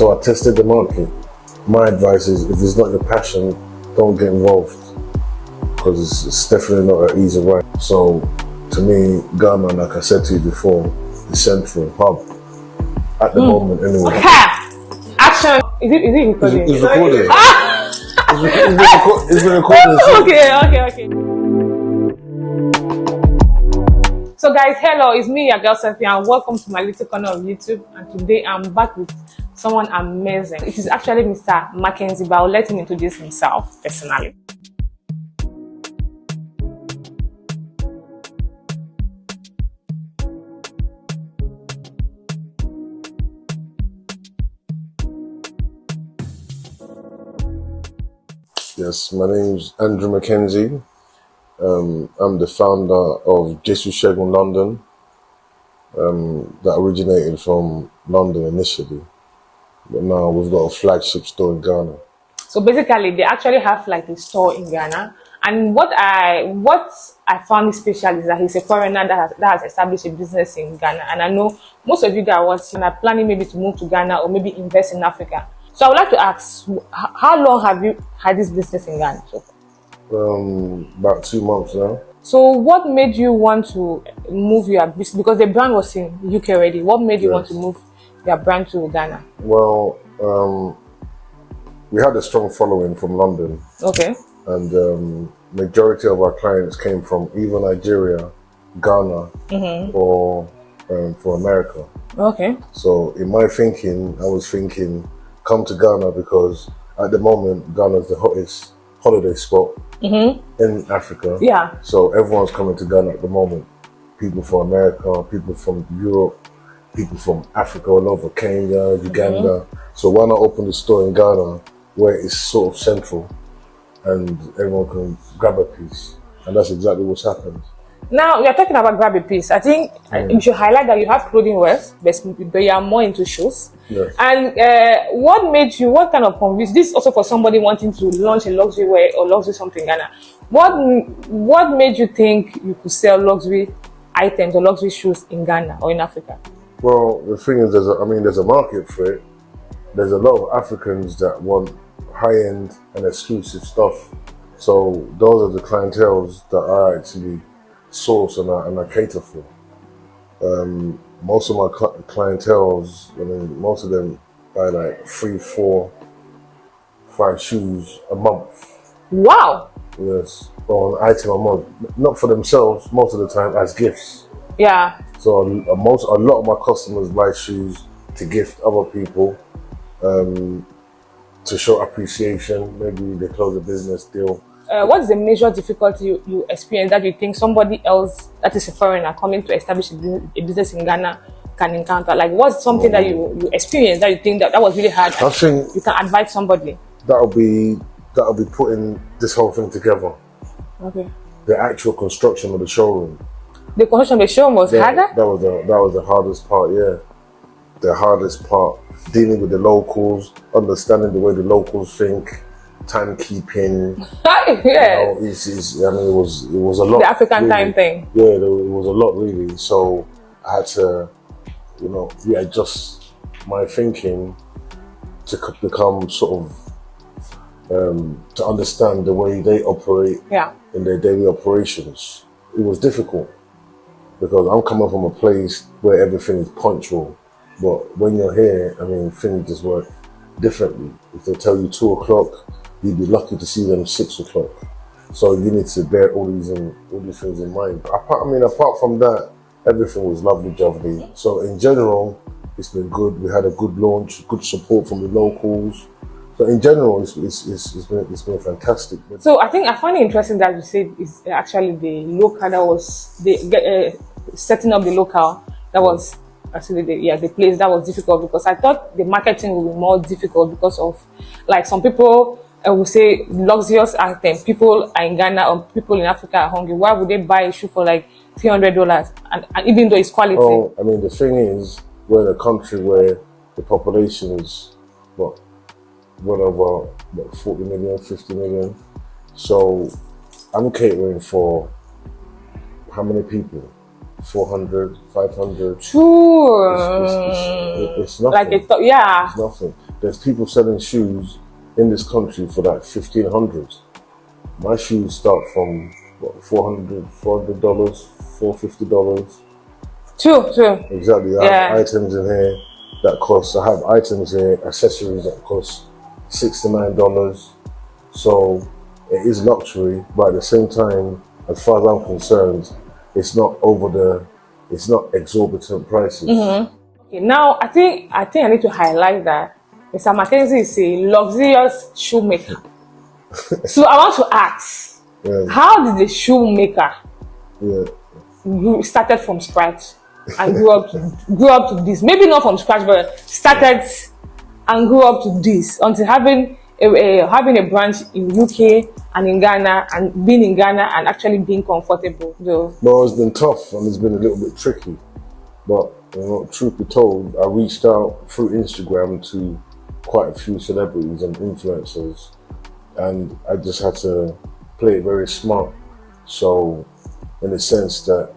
So I tested the market. My advice is, if it's not your passion, don't get involved, because it's definitely not an easy ride. So to me, Ghana, like I said to you before, is central hub at the moment anyway. Okay. Action. Is it recording? It's recording. It's been recording. Okay. So guys, hello, it's me, your girl Sophie, and welcome to my little corner of YouTube. And today I'm back with someone amazing. It is actually Mr. 𝗦𝗢𝗖𝗓, but I'll let him introduce himself personally. Yes, my name's Andrew Mackenzie. I'm the founder of 𝗬𝗎 in London, that originated from London initially, but now we've got a flagship store in Ghana. So basically, they actually have like a store in Ghana, and what I found special is that he's a foreigner that has established a business in Ghana, and I know most of you that are watching are planning maybe to move to Ghana or maybe invest in Africa. So I would like to ask, how long have you had this business in Ghana? About 2 months now. So what made you want to move your business? Because the brand was in UK already. What made you want to move your brand to Ghana? Well, we had a strong following from London. Okay. And majority of our clients came from either Nigeria, Ghana, or from America. Okay. So in my thinking, I was thinking, come to Ghana because at the moment, Ghana is the hottest holiday spot in Africa. Yeah. So everyone's coming to Ghana at the moment. People from America, people from Europe, people from Africa all over, Kenya, Uganda. So why not open the store in Ghana where it's sort of central and everyone can grab a piece? And that's exactly what's happened. Now, we are talking about grab a piece. I think you should highlight that you have clothing wares, but you are more into shoes. Yes. And what kind of convince, this also for somebody wanting to launch a luxury wear or luxury something in Ghana, what made you think you could sell luxury items or luxury shoes in Ghana or in Africa? Well, the thing is, there's a market for it. There's a lot of Africans that want high-end and exclusive stuff. So those are the clienteles that I actually source and I cater for. Most of my clienteles, most of them buy like 3, 4, 5 shoes a month. Wow. Yes, or an item a month. Not for themselves, most of the time as gifts. Yeah. So a lot of my customers buy shoes to gift other people, to show appreciation. Maybe they close a business deal. What's the major difficulty you experience that you think somebody else that is a foreigner coming to establish a business in Ghana can encounter? Like, what's something that you experienced that you think that was really hard? I think you can advise somebody. That'll be putting this whole thing together. Okay. The actual construction of the showroom. The construction of the showroom was harder? That was the hardest part, yeah. The hardest part. Dealing with the locals, understanding the way the locals think, timekeeping. Yeah. It was a lot. The African really. time thing. Yeah, it was a lot really. So I had to, readjust my thinking to become sort of to understand the way they operate in their daily operations. It was difficult because I'm coming from a place where everything is punctual. But when you're here, things just work differently. If they tell you 2 o'clock, you'd be lucky to see them 6 o'clock. So you need to bear all these things in mind. Apart from that, everything was lovely. So in general, it's been good. We had a good launch, good support from the locals. So in general, it's been fantastic. So I find it interesting that you said it's actually the local that was setting up the local that was actually the place that was difficult, because I thought the marketing would be more difficult because of, like, some people will say luxurious item. People are in Ghana or people in Africa are hungry. Why would they buy a shoe for like $300? And even though it's quality. Oh, the thing is, we're in a country where the population is well over 40 million, 50 million. So I'm catering for how many people? 400, 500. Sure. It's nothing. Yeah. It's nothing. there's people selling shoes in this country for like $1,500. My shoes start from what, $400, $450. True. Exactly. I have items in here that cost. I have items here, accessories that cost $69. So it is luxury, but at the same time, as far as I'm concerned, it's not exorbitant prices. Okay, now I think I need to highlight that Mr. Mackenzie is a luxurious shoemaker. So I want to ask, how did the shoemaker started from scratch and grew up to this? Maybe not from scratch, but started and grew up to this until having a branch in UK and in Ghana, and being in Ghana and actually being comfortable. Though. No, it's been tough and it's been a little bit tricky. But truth be told, I reached out through Instagram to quite a few celebrities and influencers, and I just had to play it very smart. So, in the sense that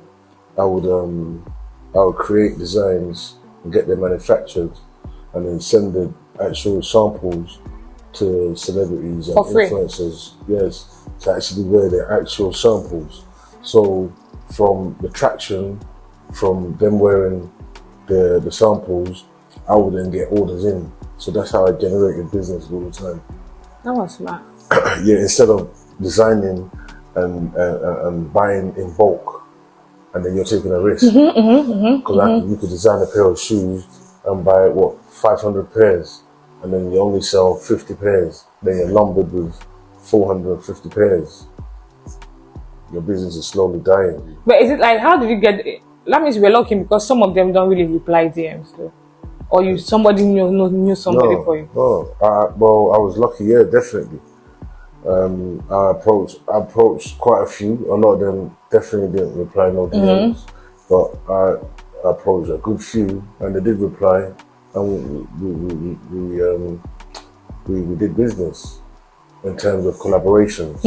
I would create designs and get them manufactured, and then send the actual samples to celebrities and influencers. Yes, to actually wear their actual samples. So, from the traction, from them wearing the samples, I would then get orders in. So that's how I generated business all the time. That was smart. Yeah, instead of designing and buying in bulk, and then you're taking a risk. Because you could design a pair of shoes and buy, 500 pairs, and then you only sell 50 pairs. Then you're lumbered with 450 pairs. Your business is slowly dying. But is it like, how did you get it? That means you were lucky, because some of them don't really reply DMs, though. Or somebody knew somebody for you. No, well, I was lucky, yeah, definitely. I approached quite a few. A lot of them definitely didn't reply, no DMs. But I approached a good few, and they did reply, and we did business in terms of collaborations.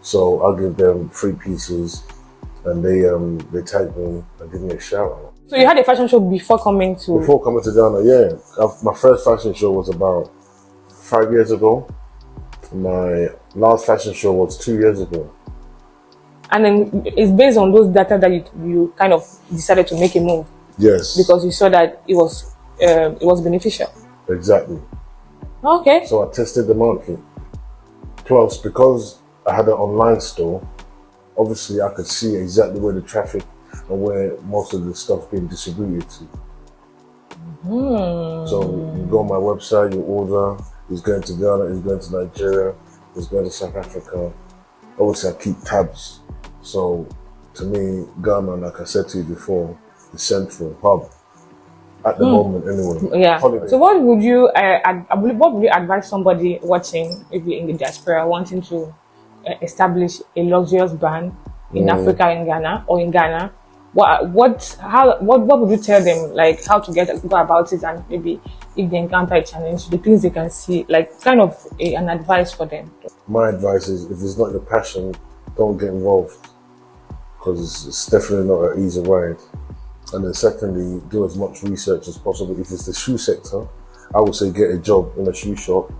So I'll give them 3 pieces, and they tagged me and give me a shout out. So you had a fashion show before coming to? Before coming to Ghana, yeah. My first fashion show was about 5 years ago. My last fashion show was 2 years ago. And then it's based on those data that you kind of decided to make a move. Yes. Because you saw that it was beneficial. Exactly. Okay. So I tested the market. Plus, because I had an online store, obviously I could see exactly where the traffic and where most of the stuff being distributed to. So you go on my website, you order, it's going to Ghana, it's going to Nigeria, it's going to South Africa. Obviously I keep tabs. So to me, Ghana, like I said to you before, the central hub at the moment anyway. Yeah. Holiday. So what would you advise somebody watching, if you're in the diaspora, wanting to establish a luxurious brand in Africa, in Ghana, or in Ghana? What would you tell them, like how to go about it, and maybe if they encounter a challenge, the things they can see, like kind of an advice for them? My advice is, if it's not your passion, don't get involved, because it's definitely not an easy ride. And then secondly, do as much research as possible. If it's the shoe sector, I would say get a job in a shoe shop.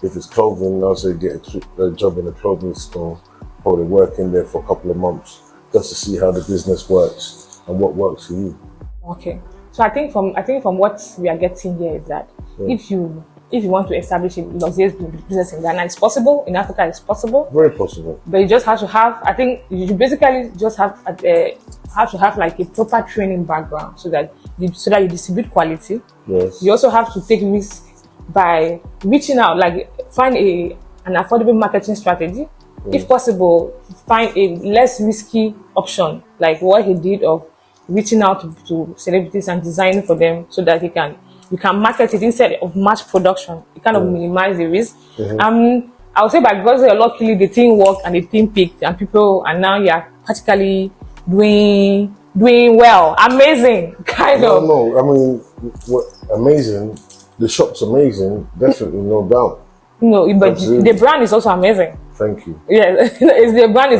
If it's clothing, I would say get a job in a clothing store, probably work in there for a couple of months, just to see how the business works and what works for you. Okay. So I think from what we are getting here is that if you want to establish a luxurious business in Ghana, it's possible. In Africa, it's possible. Very possible. But you just have to have, I think you basically just have to have like a proper training background, so that you distribute quality. Yes. You also have to take risks by reaching out, like find an affordable marketing strategy. If possible, find a less risky option, like what he did of reaching out to celebrities and designing for them, so that you can market it instead of mass production. You kind of minimize the risk. I would say, because luckily the team worked and the team picked, and people, and now you are practically doing well. Amazing, kind of. No, I mean, amazing. The shop's amazing, definitely, no doubt. No, but absolutely. The brand is also amazing. Thank you. Yeah, the brand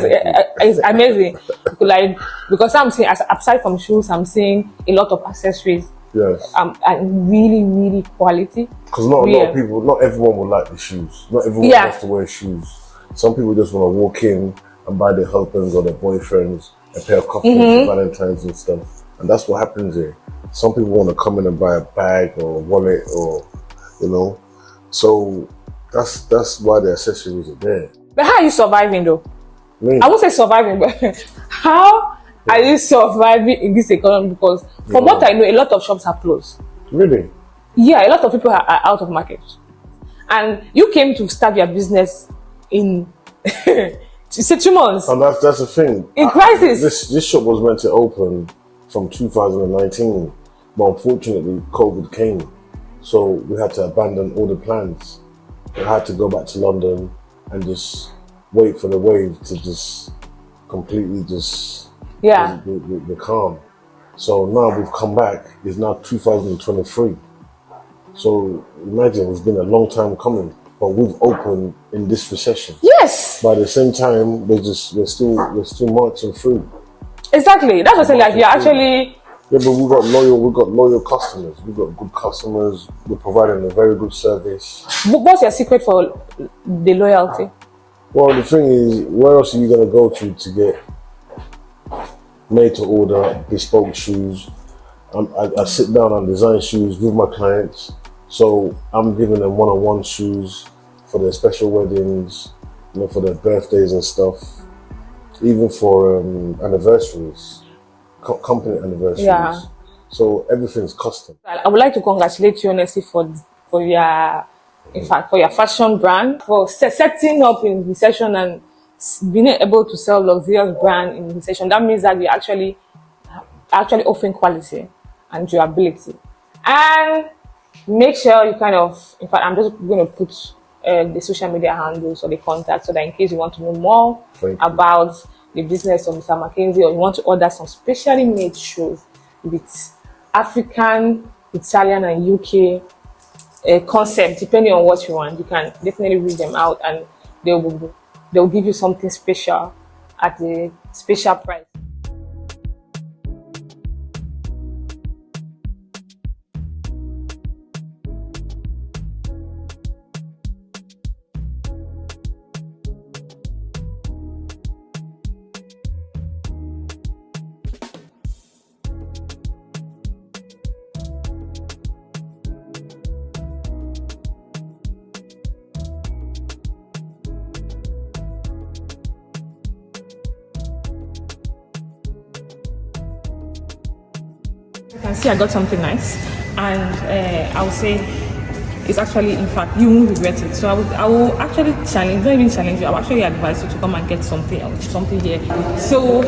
is amazing. Like, because I'm seeing, aside from shoes, I'm seeing a lot of accessories. Yes. And really, really quality. Because not a lot of people, not everyone will like the shoes. Not everyone wants to wear shoes. Some people just want to walk in and buy their husbands or their boyfriends a pair of cufflinks for Valentine's and stuff. And that's what happens here. Some people want to come in and buy a bag or a wallet or, you know. So that's why the accessories are there. But how are you surviving though? Me? I won't say surviving, but how are you surviving in this economy? Because from what I know, a lot of shops are closed. Really? Yeah, a lot of people are out of market. And you came to start your business in 2 months. And that's the thing. In crisis. This shop was meant to open from 2019, but unfortunately COVID came. So we had to abandon all the plans. I had to go back to London and just wait for the wave to just completely just be calm. So now we've come back. It's now 2023. So imagine it's been a long time coming, but we've opened in this recession. Yes. But at the same time, we're still marching through. Exactly. That's what I'm saying. Like you're actually. Yeah, but we've got loyal customers. We've got good customers. We're providing a very good service. What's your secret for the loyalty? Well, the thing is, where else are you going to go to get made to order bespoke shoes? I sit down and design shoes with my clients. So I'm giving them one-on-one shoes for their special weddings, you know, for their birthdays and stuff, even for anniversaries, company anniversaries. Yeah. So everything's custom. I would like to congratulate you honestly for your, in fact, for your fashion brand, for setting up in recession and being able to sell luxurious brand in recession. That means that we actually offering quality and durability. And make sure you kind of, in fact, I'm just going to put the social media handles or the contacts so that in case you want to know more about the business of Mr. McKenzie, or you want to order some specially made shoes with African, Italian, and UK concept, depending on what you want, you can definitely read them out and they'll give you something special at a special price. You can see I got something nice, and I would say it's actually, in fact, you won't regret it. So I will actually challenge, not even challenge you, I will actually advise you to come and get something here. So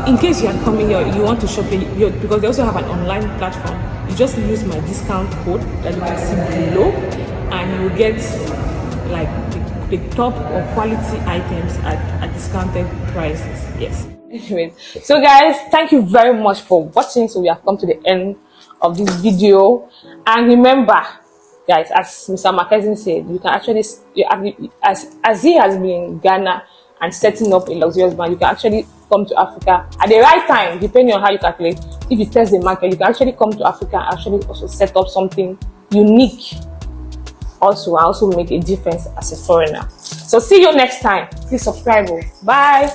in case you are coming here, you want to shop here, because they also have an online platform, you just use my discount code that you can see below, and you will get like the top of quality items at discounted prices. Yes. Anyway, so guys, thank you very much for watching. So we have come to the end of this video, and remember, guys, as Mr. McKenzie said, you can actually, as he has been in Ghana and setting up a luxurious brand, you can actually come to Africa at the right time, depending on how you calculate. If you test the market, you can actually come to Africa and actually also set up something unique. Also make a difference as a foreigner. So see you next time. Please subscribe. Bye.